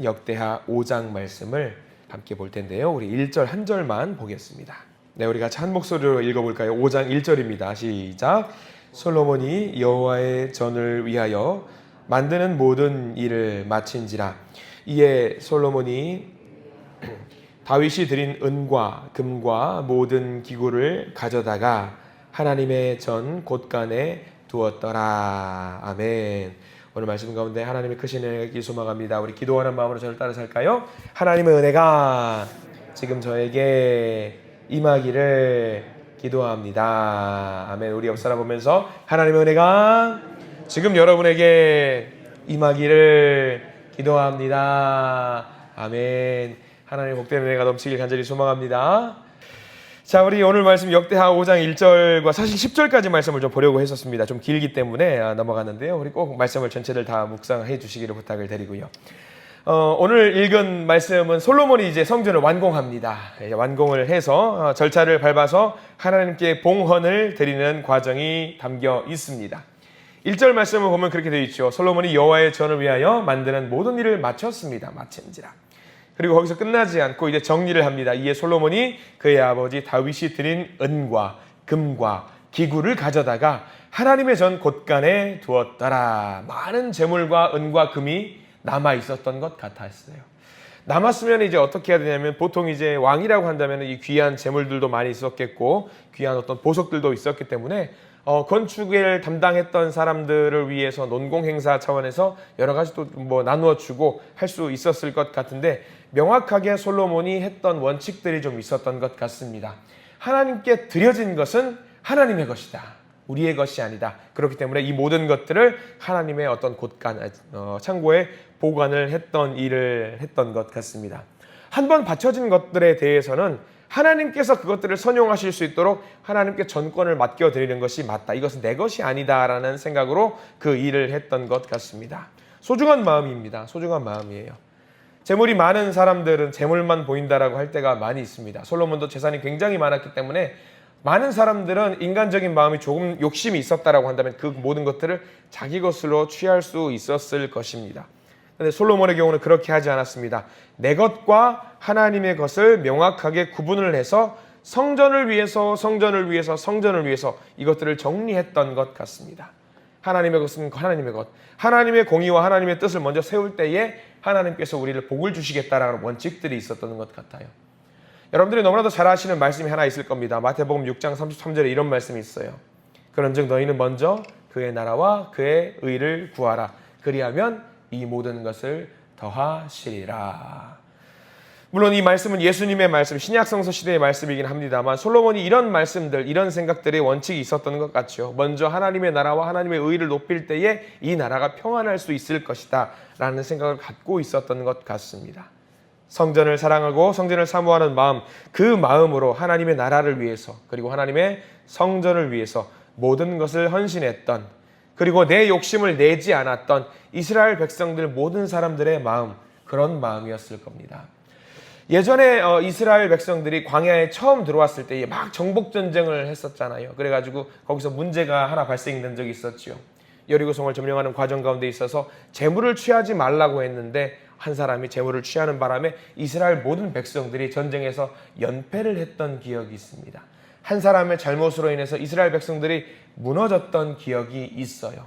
역대하 5장 말씀을 함께 볼 텐데요. 우리 1절 한 절만 보겠습니다. 네, 우리 같이 한 목소리로 읽어볼까요? 5장 1절입니다. 시작. 솔로몬이 여호와의 전을 위하여 만드는 모든 일을 마친지라. 이에 솔로몬이 다윗이 드린 은과 금과 모든 기구를 가져다가 하나님의 전 곳간에 두었더라. 아멘. 오늘 말씀 가운데 하나님의 크신 은혜가 소망합니다. 우리 기도하는 마음으로 저를 따라 살까요? 하나님의 은혜가 지금 저에게 임하기를 기도합니다. 아멘. 우리 옆 사람 보면서 하나님의 은혜가 지금 여러분에게 임하기를 기도합니다. 아멘. 하나님의 복된 은혜가 넘치길 간절히 소망합니다. 자, 우리 오늘 말씀 역대하 5장 1절과 사실 10절까지 말씀을 좀 보려고 했었습니다. 좀 길기 때문에 넘어갔는데요. 우리 꼭 말씀을 전체를 다 묵상해 주시기를 부탁을 드리고요. 오늘 읽은 말씀은 솔로몬이 이제 성전을 완공합니다. 완공을 해서 절차를 밟아서 하나님께 봉헌을 드리는 과정이 담겨 있습니다. 1절 말씀을 보면 그렇게 되어 있죠. 솔로몬이 여호와의 전을 위하여 만드는 모든 일을 마쳤습니다. 마친지라. 그리고 거기서 끝나지 않고 이제 정리를 합니다. 이에 솔로몬이 그의 아버지 다윗이 드린 은과 금과 기구를 가져다가 하나님의 전 곳간에 두었더라. 많은 재물과 은과 금이 남아 있었던 것 같았어요. 남았으면 이제 어떻게 해야 되냐면 보통 이제 왕이라고 한다면 이 귀한 재물들도 많이 있었겠고 귀한 어떤 보석들도 있었기 때문에 건축을 담당했던 사람들을 위해서 논공행사 차원에서 여러 가지 또 뭐 나누어 주고 할 수 있었을 것 같은데 명확하게 솔로몬이 했던 원칙들이 좀 있었던 것 같습니다. 하나님께 드려진 것은 하나님의 것이다. 우리의 것이 아니다. 그렇기 때문에 이 모든 것들을 하나님의 어떤 곳간, 창고에 보관을 했던 일을 했던 것 같습니다. 한번 바쳐진 것들에 대해서는 하나님께서 그것들을 선용하실 수 있도록 하나님께 전권을 맡겨드리는 것이 맞다. 이것은 내 것이 아니다라는 생각으로 그 일을 했던 것 같습니다. 소중한 마음입니다. 소중한 마음이에요. 재물이 많은 사람들은 재물만 보인다라고 할 때가 많이 있습니다. 솔로몬도 재산이 굉장히 많았기 때문에 많은 사람들은 인간적인 마음이 조금 욕심이 있었다라고 한다면 그 모든 것들을 자기 것으로 취할 수 있었을 것입니다. 그런데 솔로몬의 경우는 그렇게 하지 않았습니다. 내 것과 하나님의 것을 명확하게 구분을 해서 성전을 위해서 이것들을 정리했던 것 같습니다. 하나님의 것은 하나님의 것, 하나님의 공의와 하나님의 뜻을 먼저 세울 때에 하나님께서 우리를 복을 주시겠다라는 원칙들이 있었던 것 같아요. 여러분들이 너무나도 잘 아시는 말씀이 하나 있을 겁니다. 마태복음 6장 33절에 이런 말씀이 있어요. 그런즉 너희는 먼저 그의 나라와 그의 의를 구하라. 그리하면 이 모든 것을 더하시리라. 물론 이 말씀은 예수님의 말씀, 신약성서 시대의 말씀이긴 합니다만 솔로몬이 이런 말씀들, 이런 생각들의 원칙이 있었던 것 같죠. 먼저 하나님의 나라와 하나님의 의를 높일 때에 이 나라가 평안할 수 있을 것이다 라는 생각을 갖고 있었던 것 같습니다. 성전을 사랑하고 성전을 사모하는 마음, 그 마음으로 하나님의 나라를 위해서 그리고 하나님의 성전을 위해서 모든 것을 헌신했던, 그리고 내 욕심을 내지 않았던 이스라엘 백성들 모든 사람들의 마음, 그런 마음이었을 겁니다. 예전에 이스라엘 백성들이 광야에 처음 들어왔을 때 막 정복전쟁을 했었잖아요. 그래가지고 거기서 문제가 하나 발생된 적이 있었죠. 여리고성을 점령하는 과정 가운데 있어서 재물을 취하지 말라고 했는데 한 사람이 재물을 취하는 바람에 이스라엘 모든 백성들이 전쟁에서 연패를 했던 기억이 있습니다. 한 사람의 잘못으로 인해서 이스라엘 백성들이 무너졌던 기억이 있어요.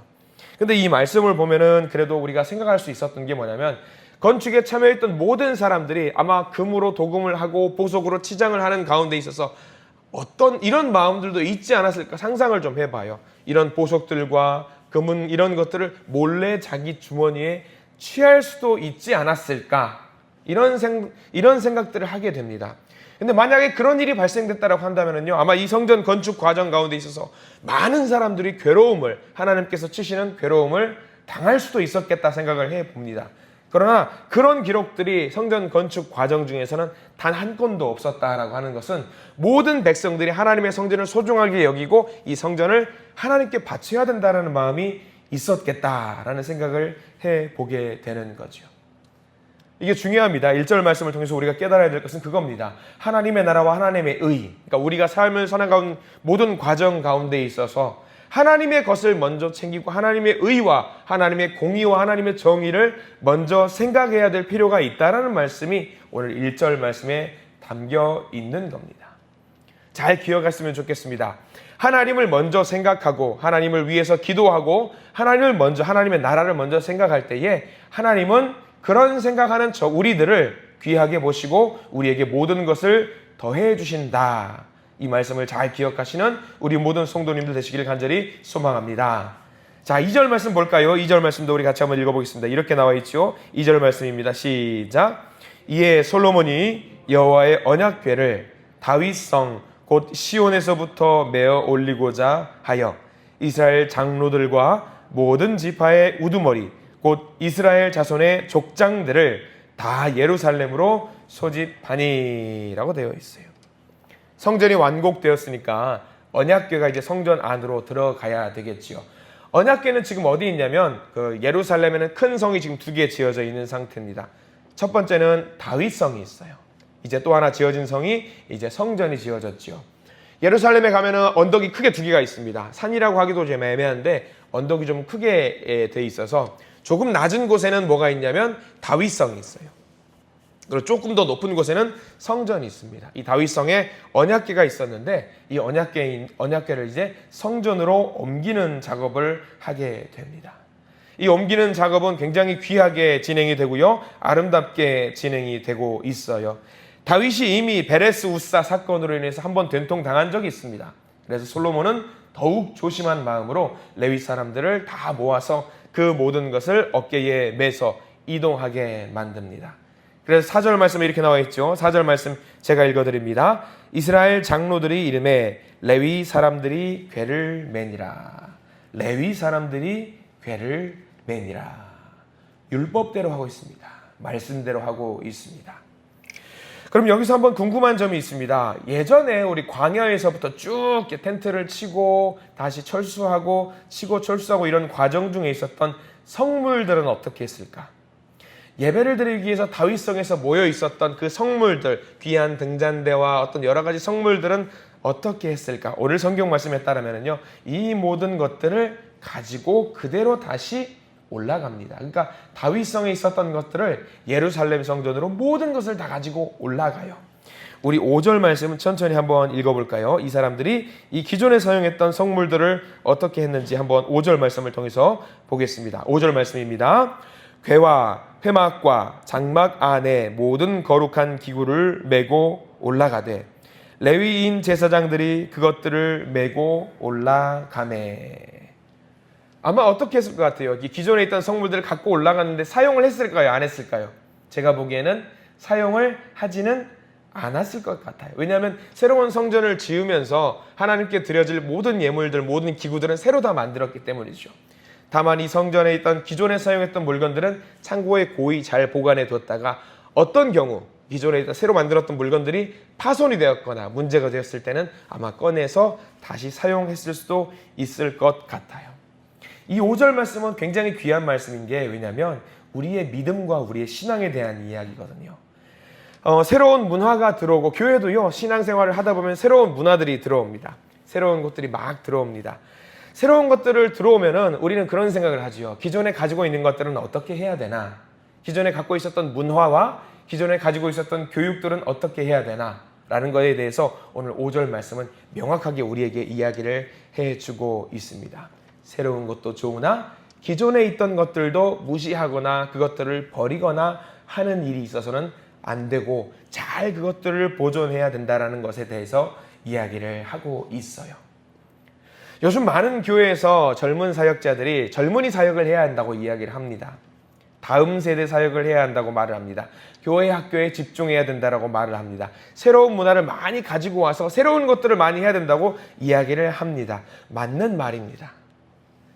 근데 이 말씀을 보면은 그래도 우리가 생각할 수 있었던 게 뭐냐면 건축에 참여했던 모든 사람들이 아마 금으로 도금을 하고 보석으로 치장을 하는 가운데 있어서 어떤 이런 마음들도 있지 않았을까 상상을 좀 해봐요. 이런 보석들과 금은 이런 것들을 몰래 자기 주머니에 취할 수도 있지 않았을까 이런 생각들을 하게 됩니다. 근데 만약에 그런 일이 발생됐다고 한다면요, 아마 이 성전 건축 과정 가운데 있어서 많은 사람들이 괴로움을, 하나님께서 치시는 괴로움을 당할 수도 있었겠다 생각을 해봅니다. 그러나 그런 기록들이 성전 건축 과정 중에서는 단 한 건도 없었다라고 하는 것은 모든 백성들이 하나님의 성전을 소중하게 여기고 이 성전을 하나님께 바쳐야 된다는 마음이 있었겠다라는 생각을 해보게 되는 거죠. 이게 중요합니다. 1절 말씀을 통해서 우리가 깨달아야 될 것은 그겁니다. 하나님의 나라와 하나님의 의, 그러니까 우리가 삶을 살아가는 모든 과정 가운데 있어서 하나님의 것을 먼저 챙기고 하나님의 의와 하나님의 공의와 하나님의 정의를 먼저 생각해야 될 필요가 있다라는 말씀이 오늘 1절 말씀에 담겨 있는 겁니다. 잘 기억했으면 좋겠습니다. 하나님을 먼저 생각하고 하나님을 위해서 기도하고 하나님의 나라를 먼저 생각할 때에 하나님은 그런 생각하는 우리들을 귀하게 보시고 우리에게 모든 것을 더해 주신다. 이 말씀을 잘 기억하시는 우리 모든 성도님들 되시기를 간절히 소망합니다. 자, 2절 말씀 볼까요? 2절 말씀도 우리 같이 한번 읽어보겠습니다. 이렇게 나와 있죠. 2절 말씀입니다. 시작. 이에 솔로몬이 여호와의 언약궤를 다윗성 곧 시온에서부터 메어 올리고자 하여 이스라엘 장로들과 모든 지파의 우두머리 곧 이스라엘 자손의 족장들을 다 예루살렘으로 소집하니라고 되어 있어요. 성전이 완공되었으니까 언약궤가 이제 성전 안으로 들어가야 되겠지요. 언약궤는 지금 어디 있냐면 그 예루살렘에는 큰 성이 지금 2개 지어져 있는 상태입니다. 첫 번째는 다윗성이 있어요. 이제 또 하나 지어진 성이 이제 성전이 지어졌지요. 예루살렘에 가면은 언덕이 크게 2개가 있습니다. 산이라고 하기도 좀 애매한데 언덕이 좀 크게 돼 있어서 조금 낮은 곳에는 뭐가 있냐면 다윗성이 있어요. 그리고 조금 더 높은 곳에는 성전이 있습니다. 이 다윗성에 언약궤가 있었는데 이 언약궤를 이제 성전으로 옮기는 작업을 하게 됩니다. 이 옮기는 작업은 굉장히 귀하게 진행이 되고요. 아름답게 진행이 되고 있어요. 다윗이 이미 베레스 우사 사건으로 인해서 한번 된통당한 적이 있습니다. 그래서 솔로몬은 더욱 조심한 마음으로 레위 사람들을 다 모아서 그 모든 것을 어깨에 매서 이동하게 만듭니다. 그래서 4절 말씀에 이렇게 나와 있죠. 4절 말씀 제가 읽어드립니다. 이스라엘 장로들이 이름에 레위 사람들이 궤를 매니라. 레위 사람들이 궤를 매니라. 율법대로 하고 있습니다. 말씀대로 하고 있습니다. 그럼 여기서 한번 궁금한 점이 있습니다. 예전에 우리 광야에서부터 쭉 텐트를 치고 다시 철수하고 치고 철수하고 이런 과정 중에 있었던 성물들은 어떻게 했을까? 예배를 드리기 위해서 다윗성에서 모여 있었던 그 성물들, 귀한 등잔대와 어떤 여러 가지 성물들은 어떻게 했을까? 오늘 성경 말씀에 따르면요, 이 모든 것들을 가지고 그대로 다시 올라갑니다. 그러니까 다윗성에 있었던 것들을 예루살렘 성전으로 모든 것을 다 가지고 올라가요. 우리 5절 말씀은 천천히 한번 읽어볼까요? 이 사람들이 이 기존에 사용했던 성물들을 어떻게 했는지 한번 5절 말씀을 통해서 보겠습니다. 5절 말씀입니다. 궤와 회막과 장막 안에 모든 거룩한 기구를 메고 올라가되 레위인 제사장들이 그것들을 메고 올라가매. 아마 어떻게 했을 것 같아요? 기존에 있던 성물들을 갖고 올라갔는데 사용을 했을까요? 안 했을까요? 제가 보기에는 사용을 하지는 않았을 것 같아요. 왜냐하면 새로운 성전을 지으면서 하나님께 드려질 모든 예물들, 모든 기구들은 새로 다 만들었기 때문이죠. 다만 이 성전에 있던 기존에 사용했던 물건들은 창고에 고이 잘 보관해 뒀다가 어떤 경우 기존에 있던 새로 만들었던 물건들이 파손이 되었거나 문제가 되었을 때는 아마 꺼내서 다시 사용했을 수도 있을 것 같아요. 이 5절 말씀은 굉장히 귀한 말씀인 게 왜냐하면 우리의 믿음과 우리의 신앙에 대한 이야기거든요. 새로운 문화가 들어오고 교회도요, 신앙생활을 하다 보면 새로운 문화들이 들어옵니다. 새로운 것들이 막 들어옵니다. 새로운 것들을 들어오면은 우리는 그런 생각을 하지요. 기존에 가지고 있는 것들은 어떻게 해야 되나? 기존에 갖고 있었던 문화와 기존에 가지고 있었던 교육들은 어떻게 해야 되나? 라는 것에 대해서 오늘 5절 말씀은 명확하게 우리에게 이야기를 해주고 있습니다. 새로운 것도 좋으나 기존에 있던 것들도 무시하거나 그것들을 버리거나 하는 일이 있어서는 안 되고 잘 그것들을 보존해야 된다는 것에 대해서 이야기를 하고 있어요. 요즘 많은 교회에서 젊은 사역자들이 젊은이 사역을 해야 한다고 이야기를 합니다. 다음 세대 사역을 해야 한다고 말을 합니다. 교회 학교에 집중해야 된다고 말을 합니다. 새로운 문화를 많이 가지고 와서 새로운 것들을 많이 해야 된다고 이야기를 합니다. 맞는 말입니다.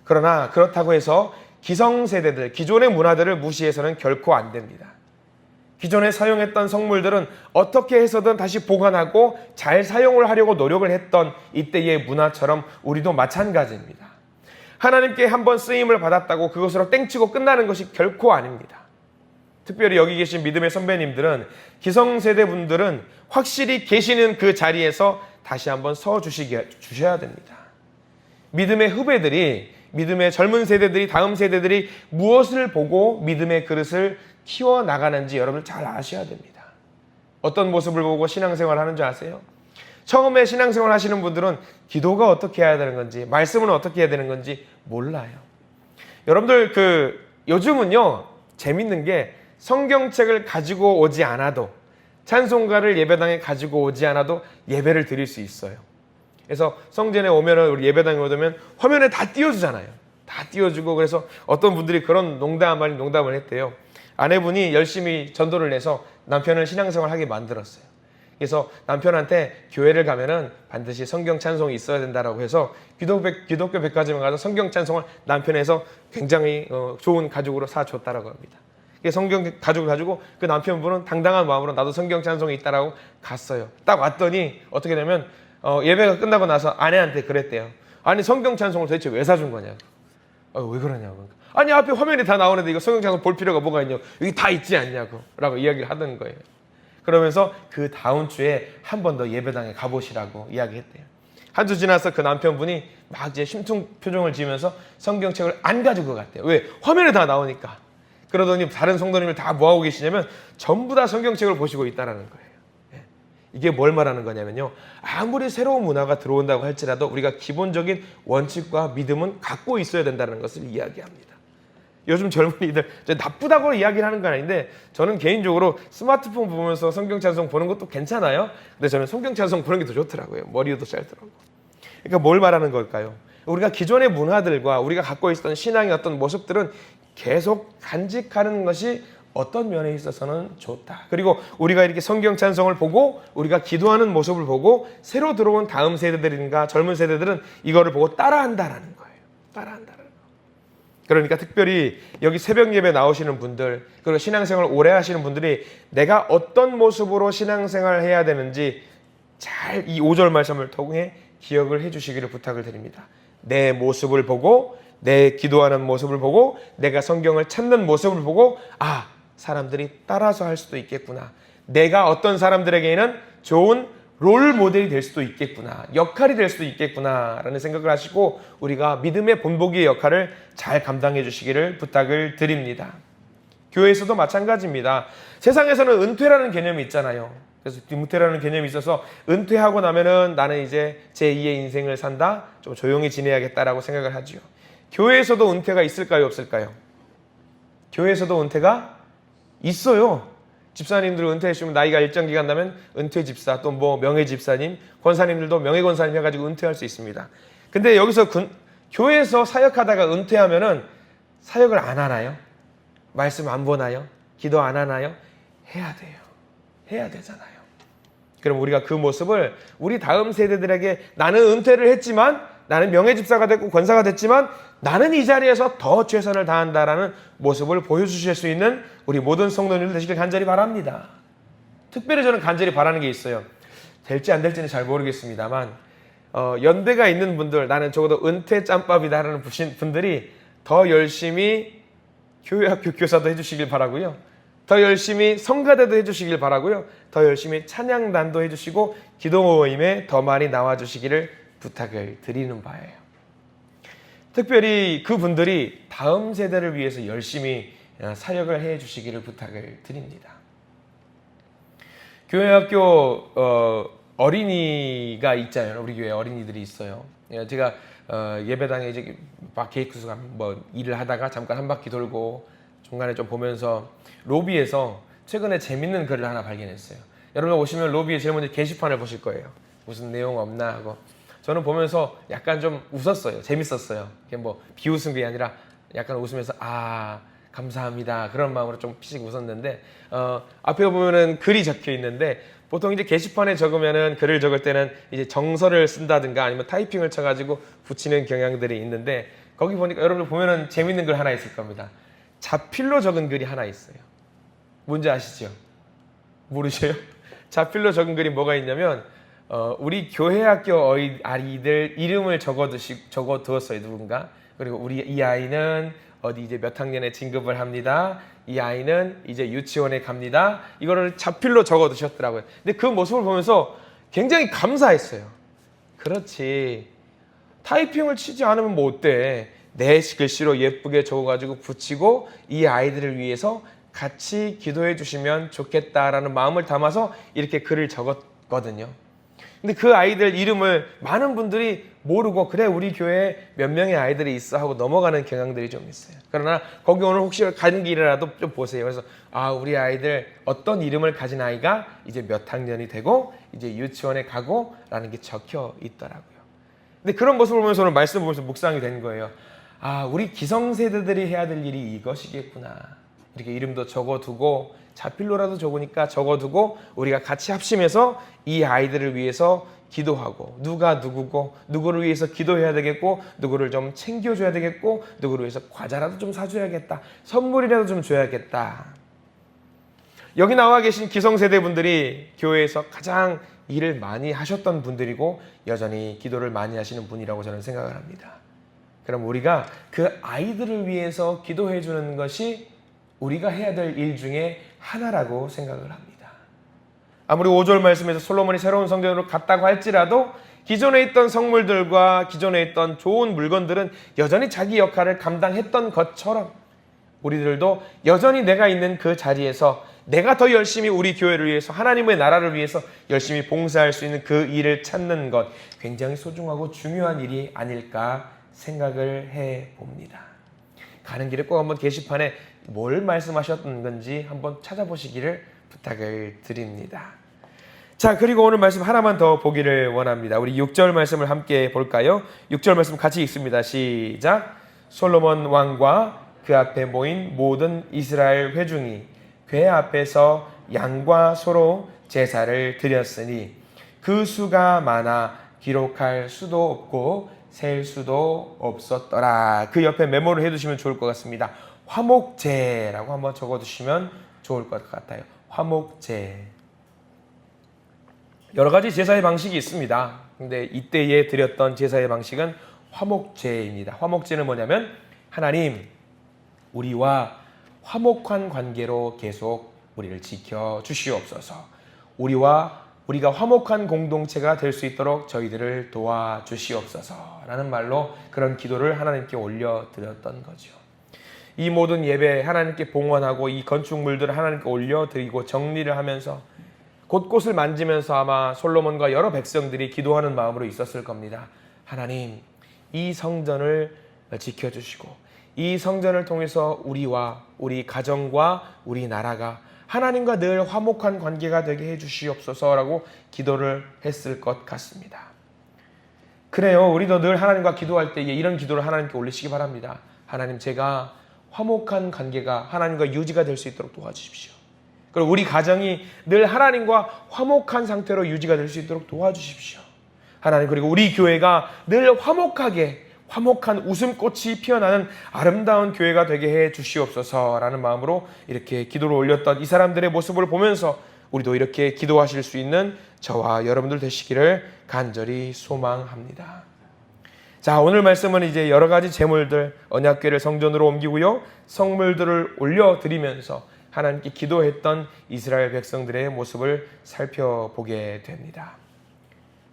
그러나 그렇다고 해서 기성세대들, 기존의 문화들을 무시해서는 결코 안 됩니다. 기존에 사용했던 성물들은 어떻게 해서든 다시 보관하고 잘 사용을 하려고 노력을 했던 이때의 문화처럼 우리도 마찬가지입니다. 하나님께 한번 쓰임을 받았다고 그것으로 땡치고 끝나는 것이 결코 아닙니다. 특별히 여기 계신 믿음의 선배님들은 기성세대 분들은 확실히 계시는 그 자리에서 다시 한번 서 주셔야 됩니다. 믿음의 후배들이, 믿음의 젊은 세대들이, 다음 세대들이 무엇을 보고 믿음의 그릇을 키워나가는지 여러분 잘 아셔야 됩니다. 어떤 모습을 보고 신앙생활 하는 줄 아세요? 처음에 신앙생활 하시는 분들은 기도가 어떻게 해야 되는 건지, 말씀은 어떻게 해야 되는 건지 몰라요. 여러분들 요즘은요, 재밌는 게 성경책을 가지고 오지 않아도, 찬송가를 예배당에 가지고 오지 않아도 예배를 드릴 수 있어요. 그래서 성전에 오면은, 우리 예배당에 오면 화면에 다 띄워주잖아요. 다 띄워주고, 그래서 어떤 분들이 그런 농담을 했대요. 아내분이 열심히 전도를 내서 남편을 신앙생활 하게 만들었어요. 그래서 남편한테 교회를 가면은 반드시 성경 찬송이 있어야 된다라고 해서 기독교 백화점에 가서 성경 찬송을 남편에서 굉장히 좋은 가죽으로 사줬다라고 합니다. 성경 가죽을 가지고 그 남편분은 당당한 마음으로 나도 성경 찬송이 있다라고 갔어요. 딱 왔더니 어떻게 되면 예배가 끝나고 나서 아내한테 그랬대요. 아니, 성경 찬송을 도대체 왜 사준 거냐고. 왜 그러냐고. 아니, 앞에 화면이 다 나오는데 이거 성경 찬송 볼 필요가 뭐가 있냐고. 여기 다 있지 않냐고 라고 이야기를 하던 거예요. 그러면서 그 다음 주에 한 번 더 예배당에 가보시라고 이야기했대요. 한 주 지나서 그 남편분이 막 이제 심퉁 표정을 지으면서 성경책을 안 가지고 갔대요. 왜? 화면에 다 나오니까. 그러더니 다른 성도님을 다 뭐하고 계시냐면 전부 다 성경책을 보시고 있다라는 거예요. 이게 뭘 말하는 거냐면요, 아무리 새로운 문화가 들어온다고 할지라도 우리가 기본적인 원칙과 믿음은 갖고 있어야 된다는 것을 이야기합니다. 요즘 젊은이들 나쁘다고 이야기를 하는 건 아닌데, 저는 개인적으로 스마트폰 보면서 성경 찬송 보는 것도 괜찮아요. 근데 저는 성경 찬송 보는 게 더 좋더라고요. 머리도 짧더라고요. 그러니까 뭘 말하는 걸까요? 우리가 기존의 문화들과 우리가 갖고 있었던 신앙의 어떤 모습들은 계속 간직하는 것이 어떤 면에 있어서는 좋다. 그리고 우리가 이렇게 성경 찬송을 보고 우리가 기도하는 모습을 보고 새로 들어온 다음 세대들인가 젊은 세대들은 이거를 보고 따라한다라는 거예요. 따라한다라는 거예요. 그러니까 특별히 여기 새벽 예배 나오시는 분들, 그리고 신앙생활 오래 하시는 분들이 내가 어떤 모습으로 신앙생활을 해야 되는지 잘 이 5절 말씀을 통해 기억을 해주시기를 부탁을 드립니다. 내 모습을 보고, 내 기도하는 모습을 보고, 내가 성경을 찾는 모습을 보고, 아, 사람들이 따라서 할 수도 있겠구나. 내가 어떤 사람들에게는 좋은 롤 모델이 될 수도 있겠구나. 역할이 될 수도 있겠구나 라는 생각을 하시고 우리가 믿음의 본보기의 역할을 잘 감당해 주시기를 부탁을 드립니다. 교회에서도 마찬가지입니다. 세상에서는 은퇴라는 개념이 있잖아요. 그래서 은퇴라는 개념이 있어서 은퇴하고 나면은 나는 이제 제2의 인생을 산다, 좀 조용히 지내야겠다라고 생각을 하지요. 교회에서도 은퇴가 있을까요, 없을까요? 교회에서도 은퇴가 있어요. 집사님들 은퇴하시면 나이가 일정 기간 나면 은퇴 집사, 또 뭐 명예 집사님, 권사님들도 명예 권사님 해가지고 은퇴할 수 있습니다. 근데 여기서 교회에서 사역하다가 은퇴하면은 사역을 안 하나요? 말씀 안 보나요? 기도 안 하나요? 해야 돼요. 해야 되잖아요. 그럼 우리가 그 모습을 우리 다음 세대들에게, 나는 은퇴를 했지만, 나는 명예 집사가 됐고 권사가 됐지만 나는 이 자리에서 더 최선을 다한다라는 모습을 보여주실 수 있는 우리 모든 성도님들 되시길 간절히 바랍니다. 특별히 저는 간절히 바라는 게 있어요. 될지 안 될지는 잘 모르겠습니다만 연대가 있는 분들, 나는 적어도 은퇴 짬밥이다라는 분들이 더 열심히 교회학교 교사도 해주시길 바라고요. 더 열심히 성가대도 해주시길 바라고요. 더 열심히 찬양단도 해주시고 기도 모임에 더 많이 나와주시기를 부탁을 드리는 바예요. 특별히 그분들이 다음 세대를 위해서 열심히 사역을 해주시기를 부탁을 드립니다. 교회학교 어린이가 있잖아요. 우리 교회 어린이들이 있어요. 제가 예배당에 이제 계획수가 뭐 일을 하다가 잠깐 한 바퀴 돌고 중간에 좀 보면서 로비에서 최근에 재밌는 글을 하나 발견했어요. 여러분 오시면 로비에 제일 먼저 게시판을 보실 거예요. 무슨 내용 없나 하고. 저는 보면서 약간 좀 웃었어요. 재밌었어요. 이게 뭐 비웃은 게 아니라 약간 웃으면서 감사합니다 그런 마음으로 좀 피식 웃었는데 앞에 보면은 글이 적혀 있는데 보통 이제 게시판에 적으면은 글을 적을 때는 이제 정서를 쓴다든가 아니면 타이핑을 쳐가지고 붙이는 경향들이 있는데 거기 보니까 여러분들 보면은 재밌는 글 하나 있을 겁니다. 자필로 적은 글이 하나 있어요. 뭔지 아시죠? 모르세요? 자필로 적은 글이 뭐가 있냐면 우리 교회학교 아이들 이름을 적어두었어요, 누군가. 그리고 이 아이는 어디 이제 몇 학년에 진급을 합니다. 이 아이는 이제 유치원에 갑니다. 이거를 자필로 적어두셨더라고요. 근데 그 모습을 보면서 굉장히 감사했어요. 그렇지. 타이핑을 치지 않으면 뭐 어때? 내 글씨로 예쁘게 적어가지고 붙이고 이 아이들을 위해서 같이 기도해 주시면 좋겠다라는 마음을 담아서 이렇게 글을 적었거든요. 근데 그 아이들 이름을 많은 분들이 모르고 그래 우리 교회에 몇 명의 아이들이 있어 하고 넘어가는 경향들이 좀 있어요. 그러나 거기 오늘 혹시 가는 길이라도 좀 보세요. 그래서 우리 아이들 어떤 이름을 가진 아이가 이제 몇 학년이 되고 이제 유치원에 가고 라는 게 적혀 있더라고요. 근데 그런 모습을 보면서 오늘 말씀 보면서 묵상이 된 거예요. 우리 기성세대들이 해야 될 일이 이것이겠구나. 이렇게 이름도 적어두고 자필로라도 적으니까 적어두고 우리가 같이 합심해서 이 아이들을 위해서 기도하고 누가 누구고 누구를 위해서 기도해야 되겠고 누구를 좀 챙겨줘야 되겠고 누구를 위해서 과자라도 좀 사줘야겠다. 선물이라도 좀 줘야겠다. 여기 나와 계신 기성세대 분들이 교회에서 가장 일을 많이 하셨던 분들이고 여전히 기도를 많이 하시는 분이라고 저는 생각을 합니다. 그럼 우리가 그 아이들을 위해서 기도해 주는 것이 우리가 해야 될 일 중에 하나라고 생각을 합니다. 아무리 5절 말씀에서 솔로몬이 새로운 성전으로 갔다고 할지라도 기존에 있던 성물들과 기존에 있던 좋은 물건들은 여전히 자기 역할을 감당했던 것처럼 우리들도 여전히 내가 있는 그 자리에서 내가 더 열심히 우리 교회를 위해서 하나님의 나라를 위해서 열심히 봉사할 수 있는 그 일을 찾는 것 굉장히 소중하고 중요한 일이 아닐까 생각을 해봅니다. 가는 길에 꼭 한번 게시판에 뭘 말씀하셨던 건지 한번 찾아보시기를 부탁을 드립니다. 자, 그리고 오늘 말씀 하나만 더 보기를 원합니다. 우리 6절 말씀을 함께 볼까요? 6절 말씀 같이 읽습니다. 시작. 솔로몬 왕과 그 앞에 모인 모든 이스라엘 회중이 궤 앞에서 양과 소로 제사를 드렸으니 그 수가 많아 기록할 수도 없고 셀 수도 없었더라. 그 옆에 메모를 해두시면 좋을 것 같습니다. 화목제라고 한번 적어두시면 좋을 것 같아요. 화목제. 여러 가지 제사의 방식이 있습니다. 근데 이때에 드렸던 제사의 방식은 화목제입니다. 화목제는 뭐냐면 하나님, 우리와 화목한 관계로 계속 우리를 지켜 주시옵소서. 우리가 화목한 공동체가 될 수 있도록 저희들을 도와주시옵소서 라는 말로 그런 기도를 하나님께 올려드렸던 거죠. 이 모든 예배 하나님께 봉헌하고 이 건축물들을 하나님께 올려드리고 정리를 하면서 곳곳을 만지면서 아마 솔로몬과 여러 백성들이 기도하는 마음으로 있었을 겁니다. 하나님, 이 성전을 지켜주시고 이 성전을 통해서 우리와 우리 가정과 우리 나라가 하나님과 늘 화목한 관계가 되게 해주시옵소서라고 기도를 했을 것 같습니다. 그래요. 우리도 늘 하나님과 기도할 때에 이런 기도를 하나님께 올리시기 바랍니다. 하나님, 제가 화목한 관계가 하나님과 유지가 될 수 있도록 도와주십시오. 그리고 우리 가정이 늘 하나님과 화목한 상태로 유지가 될 수 있도록 도와주십시오. 하나님, 그리고 우리 교회가 늘 화목한 웃음꽃이 피어나는 아름다운 교회가 되게 해 주시옵소서라는 마음으로 이렇게 기도를 올렸던 이 사람들의 모습을 보면서 우리도 이렇게 기도하실 수 있는 저와 여러분들 되시기를 간절히 소망합니다. 자, 오늘 말씀은 이제 여러 가지 제물들, 언약궤를 성전으로 옮기고요, 성물들을 올려드리면서 하나님께 기도했던 이스라엘 백성들의 모습을 살펴보게 됩니다.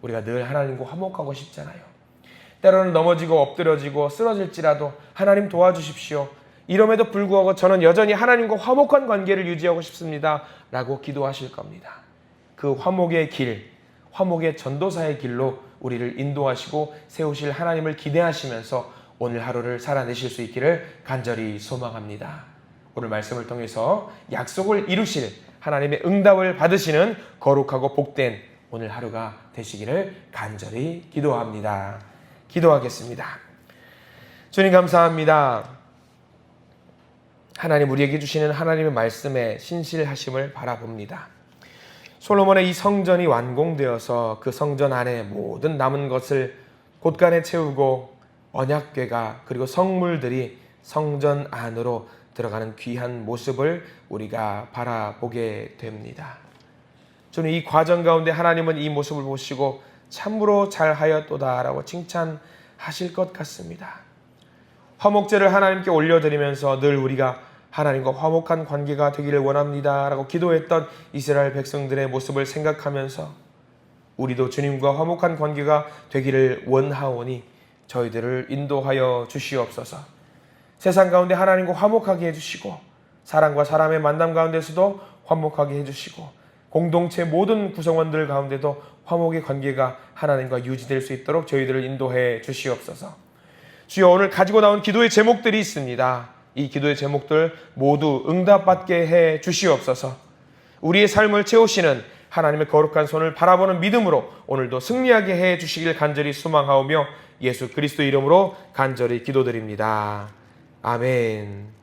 우리가 늘 하나님과 화목하고 싶잖아요. 때로는 넘어지고 엎드려지고 쓰러질지라도 하나님 도와주십시오. 이럼에도 불구하고 저는 여전히 하나님과 화목한 관계를 유지하고 싶습니다 라고 기도하실 겁니다. 그 화목의 길, 화목의 전도사의 길로 우리를 인도하시고 세우실 하나님을 기대하시면서 오늘 하루를 살아내실 수 있기를 간절히 소망합니다. 오늘 말씀을 통해서 약속을 이루실 하나님의 응답을 받으시는 거룩하고 복된 오늘 하루가 되시기를 간절히 기도합니다. 기도하겠습니다. 주님, 감사합니다. 하나님, 우리에게 주시는 하나님의 말씀에 신실하심을 바라봅니다. 솔로몬의 이 성전이 완공되어서 그 성전 안에 모든 남은 것을 곳간에 채우고 언약궤가 그리고 성물들이 성전 안으로 들어가는 귀한 모습을 우리가 바라보게 됩니다. 주님, 이 과정 가운데 하나님은 이 모습을 보시고 참으로 잘하였도다라고 칭찬하실 것 같습니다. 화목제를 하나님께 올려드리면서 늘 우리가 하나님과 화목한 관계가 되기를 원합니다라고 기도했던 이스라엘 백성들의 모습을 생각하면서 우리도 주님과 화목한 관계가 되기를 원하오니 저희들을 인도하여 주시옵소서. 세상 가운데 하나님과 화목하게 해주시고 사람과 사람의 만남 가운데서도 화목하게 해주시고 공동체 모든 구성원들 가운데도 화목의 관계가 하나님과 유지될 수 있도록 저희들을 인도해 주시옵소서. 주여, 오늘 가지고 나온 기도의 제목들이 있습니다. 이 기도의 제목들 모두 응답받게 해 주시옵소서. 우리의 삶을 채우시는 하나님의 거룩한 손을 바라보는 믿음으로 오늘도 승리하게 해 주시길 간절히 소망하오며 예수 그리스도 이름으로 간절히 기도드립니다. 아멘.